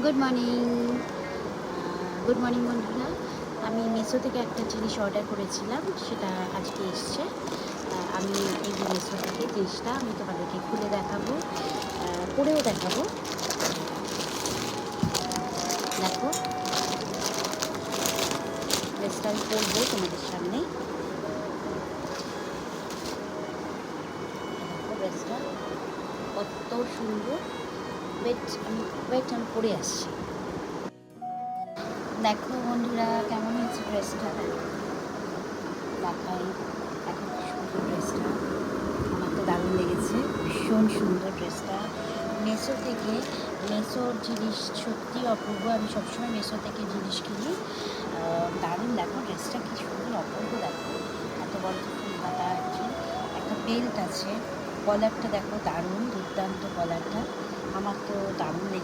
Good morning. Good morning বন্ধুরা। আমি মিশো থেকে একটা জিনিস অর্ডার করেছিলাম, সেটা আজকে এসছে। আমি এই যে মিশো থেকে জিনিসটা আমি তোমাদেরকে খুলে দেখাবো, পরেও দেখাবো। দেখো, ড্রেসটা আমি পরবো তোমাদের সামনে। দেখো ড্রেসটা কত সুন্দর। আমি পরে আসছি। দেখো বন্ধুরা, কেমন হয়েছে ড্রেসটা দেখাই। এখন সুন্দর ড্রেসটা, আমার তো দারুণ লেগেছে। ভীষণ সুন্দর ড্রেসটা। মেসোর জিনিস সত্যি অপূর্ব। আমি সবসময় মেসো থেকে জিনিস কিনি। দারুণ। দেখো ড্রেসটা কি সুন্দর, অপূর্ব। দেখো এত বড় ফুল হাতা আছে, একটা বেল্ট আছে, কলারটা দেখো দারুণ, দুর্দান্ত কলারটা। আমার তো দারুণ লেগেছে।